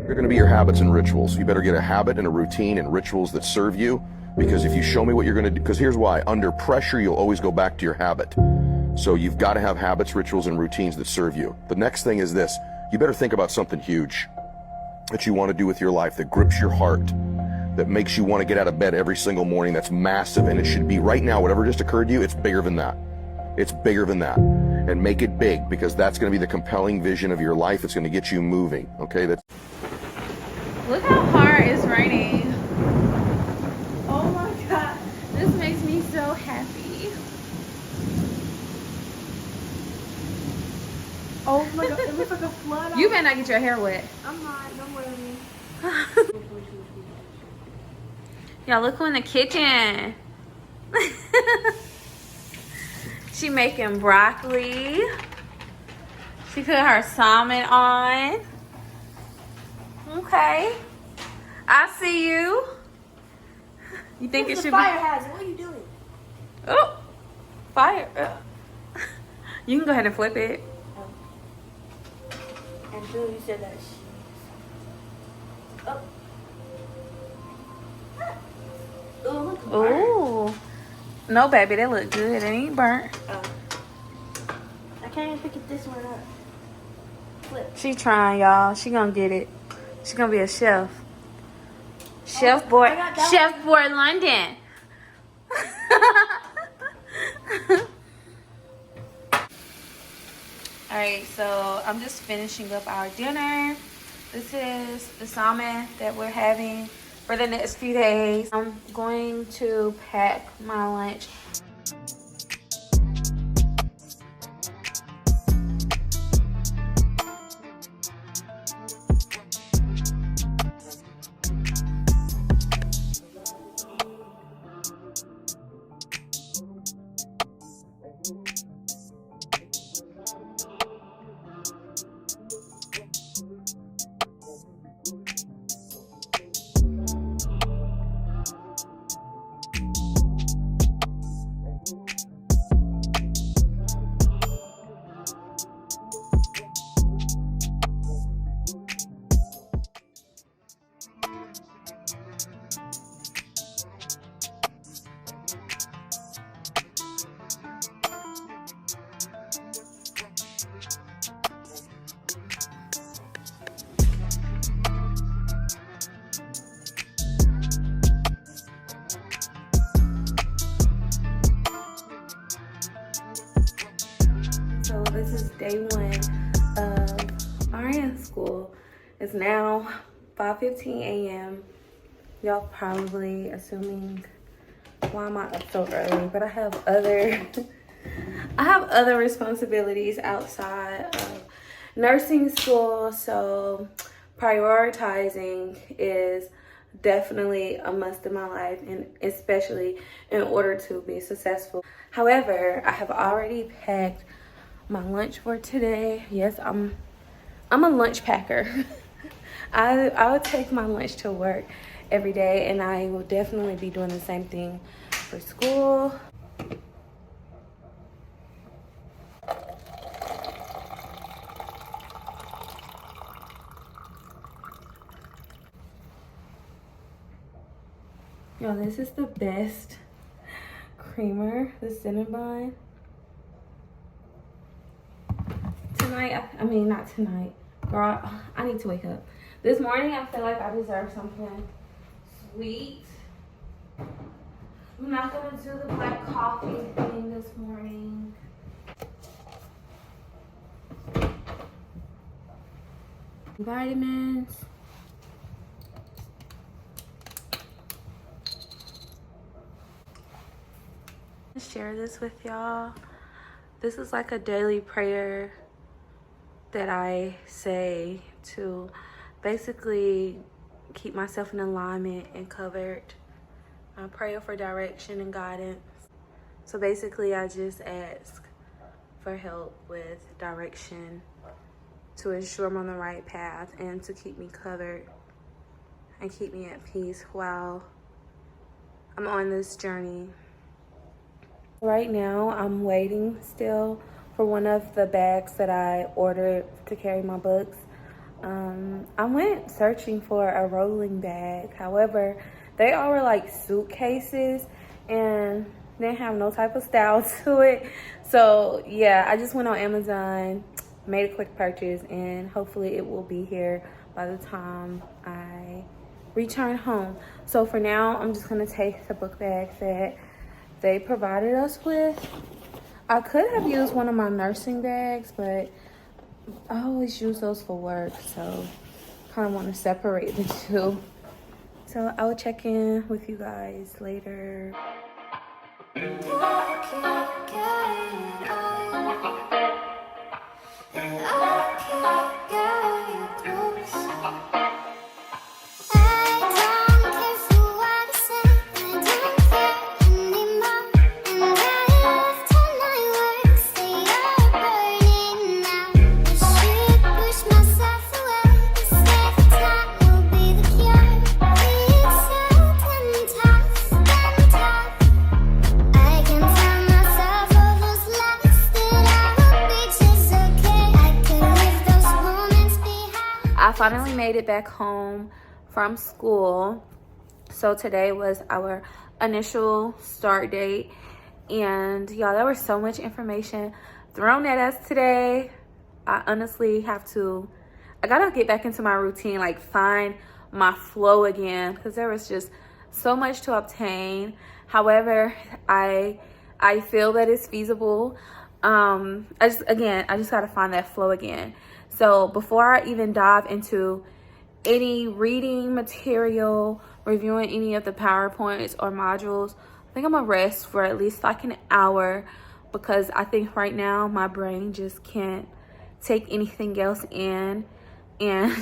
They're going to be your habits and rituals. You better get a habit and a routine and rituals that serve you, because if you show me what you're going to do, because here's why, under pressure, you'll always go back to your habit. So you've got to have habits, rituals, and routines that serve you. The next thing is this: you better think about something huge that you want to do with your life, that grips your heart, that makes you want to get out of bed every single morning, that's massive, and it should be right now, whatever just occurred to you, it's bigger than that. It's bigger than that. And make it big, because that's going to be the compelling vision of your life. It's going to get you moving, okay? Look how hard it's raining. Oh my God. This makes me so happy. Oh my God, it looks like a flood. You better not get your hair wet. I'm not, don't worry. Y'all, look who in the kitchen. She making broccoli. She put her salmon on. Okay. I see you. You think it should fire hazard. What are you doing? Oh, fire. You can go ahead and flip it. And Bill, you said that. Oh. Oh, look. Ooh. No, baby, that look good. It ain't burnt. Oh. I can't even pick this one up. Flip. She trying, y'all. She gonna get it. She gonna be a chef. Chef Boy London. Alright, so I'm just finishing up our dinner. This is the salmon that we're having for the next few days. I'm going to pack my lunch. So this is day one of RN school. It's now 5:15 a.m. Y'all probably assuming, why am I up so early? But I have other responsibilities outside of nursing school, so prioritizing is definitely a must in my life, and especially in order to be successful. However, I have already packed my lunch for today. Yes, I'm a lunch packer. I'll take my lunch to work every day, and I will definitely be doing the same thing for school. Yo, this is the best creamer, the Cinnabon. Tonight, I mean, not tonight. Girl, I need to wake up. This morning, I feel like I deserve something sweet. I'm not gonna do the black coffee thing this morning. Vitamins. Share this with y'all. This is like a daily prayer that I say to basically keep myself in alignment and covered. I pray for direction and guidance. So basically I just ask for help with direction to ensure I'm on the right path and to keep me covered and keep me at peace while I'm on this journey. Right now, I'm waiting still for one of the bags that I ordered to carry my books. I went searching for a rolling bag. However, they all were like suitcases and they didn't have no type of style to it. So yeah, I just went on Amazon, made a quick purchase, and hopefully it will be here by the time I return home. So for now, I'm just gonna take the book bags that they provided us with. I could have used one of my nursing bags, but I always use those for work, so kind of want to separate the two. So I will check in with you guys later. I finally made it back home from school. So today was our initial start date. And y'all, there was so much information thrown at us today. I honestly I gotta get back into my routine, like find my flow again, because there was just so much to obtain. However, I feel that it's feasible. I just gotta find that flow again. So before I even dive into any reading material, reviewing any of the PowerPoints or modules, I think I'm gonna rest for at least like an hour, because I think right now my brain just can't take anything else in, and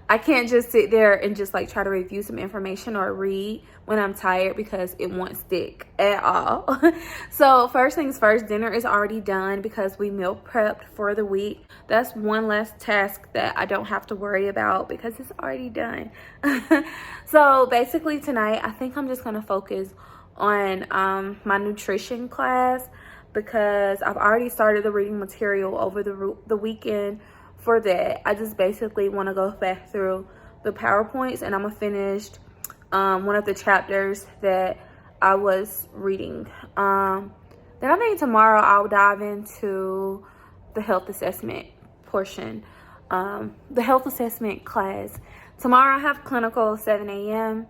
I can't just sit there and just like try to review some information or read when I'm tired, because it won't stick at all. So first things first, dinner is already done because we meal prepped for the week. That's one less task that I don't have to worry about because it's already done. So basically tonight, I think I'm just gonna focus on my nutrition class, because I've already started the reading material over the weekend. For that, I just basically want to go back through the PowerPoints, and I'm gonna finish one of the chapters that I was reading. Then I think tomorrow I'll dive into the health assessment portion, the health assessment class. Tomorrow I have clinical 7 a.m.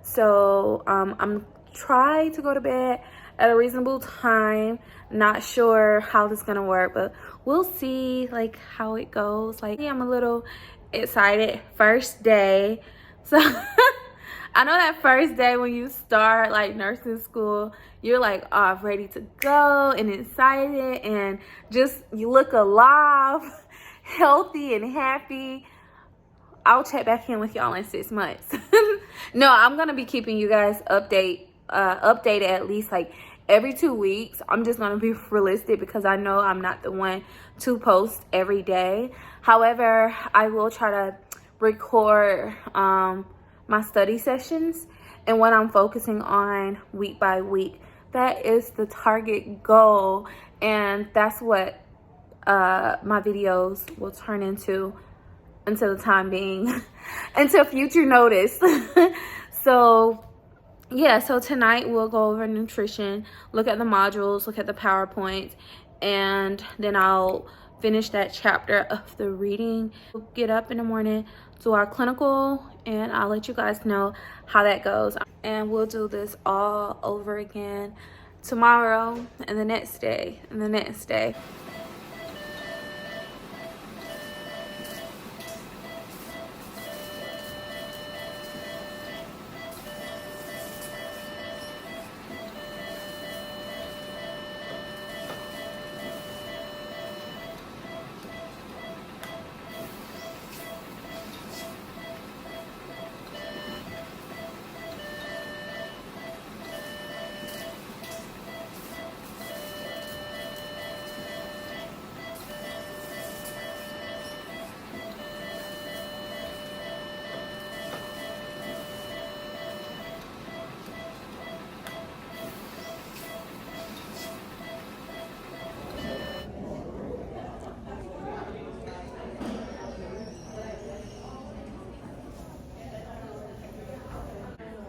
So I'm trying to go to bed at a reasonable time. Not sure how this is gonna work, but we'll see like how it goes. Like, I'm a little excited. First day. So I know that first day when you start like nursing school, you're like, oh, ready to go and excited, and just you look alive, healthy and happy. I'll check back in with y'all in 6 months. No, I'm gonna be keeping you guys updated at least like every 2 weeks. I'm just gonna be realistic, because I know I'm not the one to post every day. However, I will try to record my study sessions and what I'm focusing on week by week. That is the target goal, and that's what my videos will turn into until the time being, until future notice. So yeah, so tonight we'll go over nutrition, look at the modules, look at the PowerPoints, and then I'll finish that chapter of the reading. We'll get up in the morning, do our clinical, and I'll let you guys know how that goes. And we'll do this all over again tomorrow and the next day and the next day.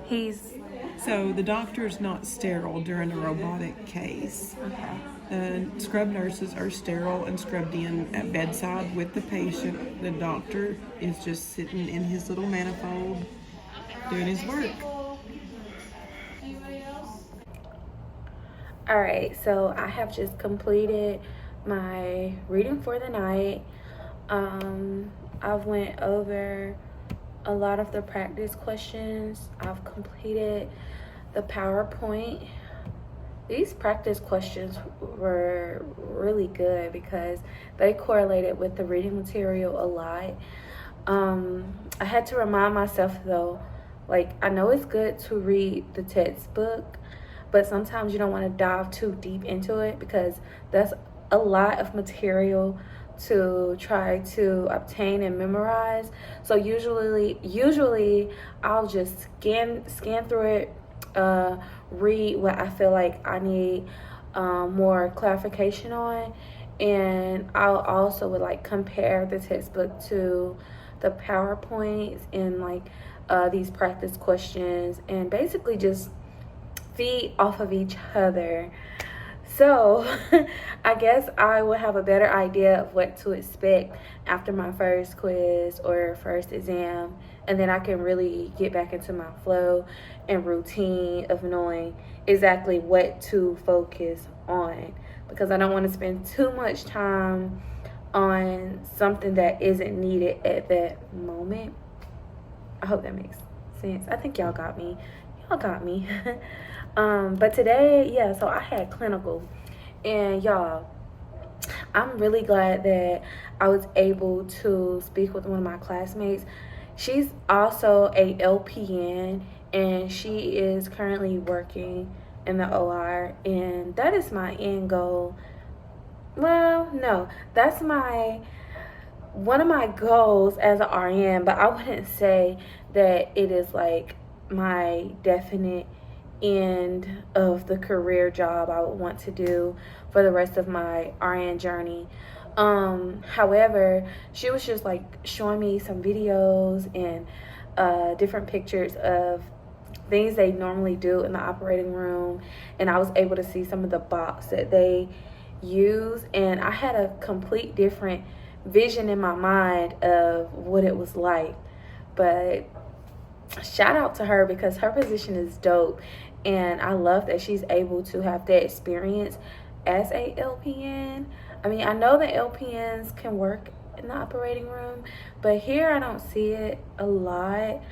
He's So the doctor's not sterile during a robotic case. okay. The scrub nurses are sterile and scrubbed in at bedside with the patient. The doctor is just sitting in his little manifold doing his work. All right, so I have just completed my reading for the night. I've went over a lot of the practice questions. I've completed the PowerPoint. These practice questions were really good because they correlated with the reading material a lot. I had to remind myself though, like, I know it's good to read the textbook, but sometimes you don't want to dive too deep into it because that's a lot of material to try to obtain and memorize. So usually I'll just scan through it, read what I feel like I need more clarification on, and I'll also would like compare the textbook to the PowerPoints and like these practice questions, and basically just feed off of each other. So I guess I will have a better idea of what to expect after my first quiz or first exam, and then I can really get back into my flow and routine of knowing exactly what to focus on, because I don't want to spend too much time on something that isn't needed at that moment. I hope that makes sense. I think y'all got me. But today, yeah, so I had clinical, and y'all, I'm really glad that I was able to speak with one of my classmates. She's also a LPN, and she is currently working in the OR, and that is my end goal. Well, no, that's one of my goals as an RN, but I wouldn't say that it is like my definite end of the career job I would want to do for the rest of my RN journey. However, she was just like showing me some videos and different pictures of things they normally do in the operating room, and I was able to see some of the bots that they use, and I had a complete different vision in my mind of what it was like. But shout out to her because her position is dope, and I love that she's able to have that experience as a LPN. I mean, I know that LPNs can work in the operating room, but here I don't see it a lot.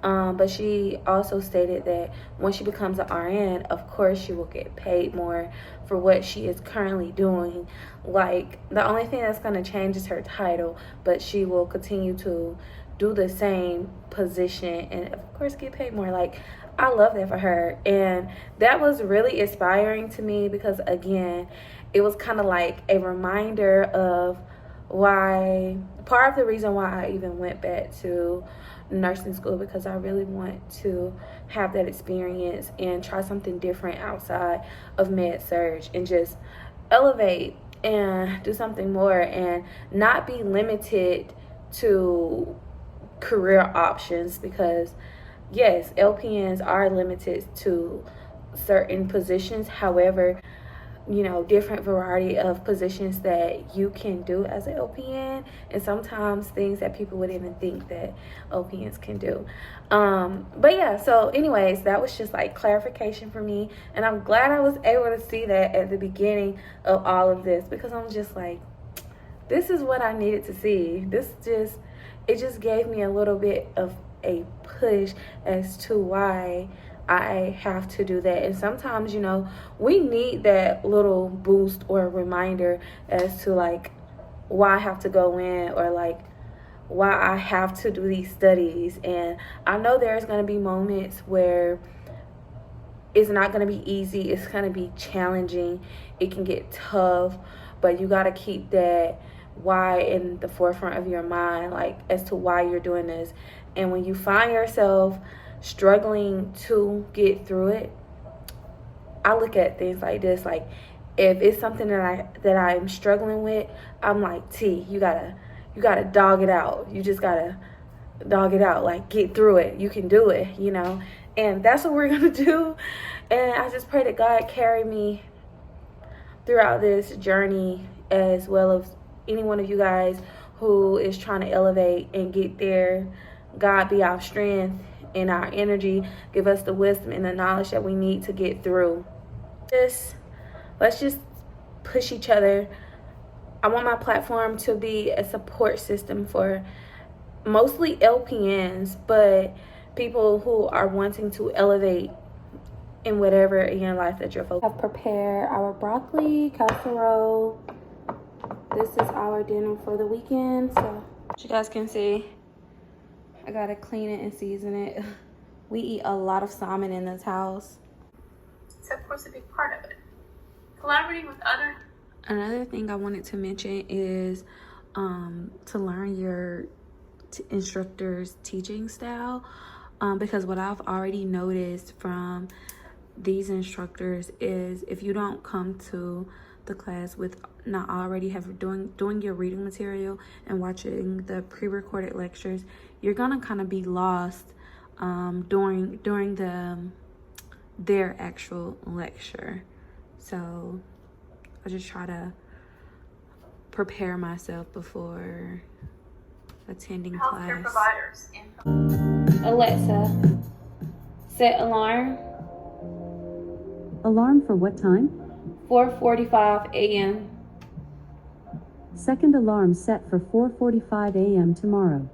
But she also stated that when she becomes an RN, of course she will get paid more for what she is currently doing. Like, the only thing that's going to change is her title, but she will continue to do the same position and of course get paid more. Like, I love that for her, and that was really inspiring to me because, again, it was kind of like a reminder of part of the reason why I even went back to nursing school, because I really want to have that experience and try something different outside of med surg and just elevate and do something more and not be limited to career options, because yes, LPNs are limited to certain positions. However, you know, different variety of positions that you can do as an LPN, and sometimes things that people wouldn't even think that LPNs can do. But yeah, so anyways, that was just like clarification for me, and I'm glad I was able to see that at the beginning of all of this, because I'm just like, this is what I needed to see. It just gave me a little bit of a push as to why I have to do that. And sometimes, you know, we need that little boost or reminder as to like why I have to go in, or like why I have to do these studies. And I know there's going to be moments where it's not going to be easy, it's going to be challenging, it can get tough, but you got to keep that why in the forefront of your mind, like as to why you're doing this. And when you find yourself struggling to get through it, I look at things like this, like if it's something that I'm struggling with, I'm like, T, you gotta dog it out. You just gotta dog it out, like get through it. You can do it, you know. And that's what we're gonna do. And I just pray that God carry me throughout this journey, as well as any one of you guys who is trying to elevate and get there. God be our strength and our energy. Give us the wisdom and the knowledge that we need to get through. Let's just push each other. I want my platform to be a support system for mostly LPNs, but people who are wanting to elevate in whatever in your life that you're focused on. I've prepared our broccoli casserole. This is our dinner for the weekend. So as you guys can see, I gotta clean it and season it. We eat a lot of salmon in this house. So of course a big part of it. Collaborating with other. Another thing I wanted to mention is to learn your instructor's teaching style, because what I've already noticed from these instructors is if you don't come to the class with not already doing your reading material and watching the pre-recorded lectures, you're gonna kind of be lost during their actual lecture. So I just try to prepare myself before attending Healthcare class. providers. Alexa, set alarm. Alarm for what time? 4:45 a.m. Second alarm set for 4:45 a.m. tomorrow.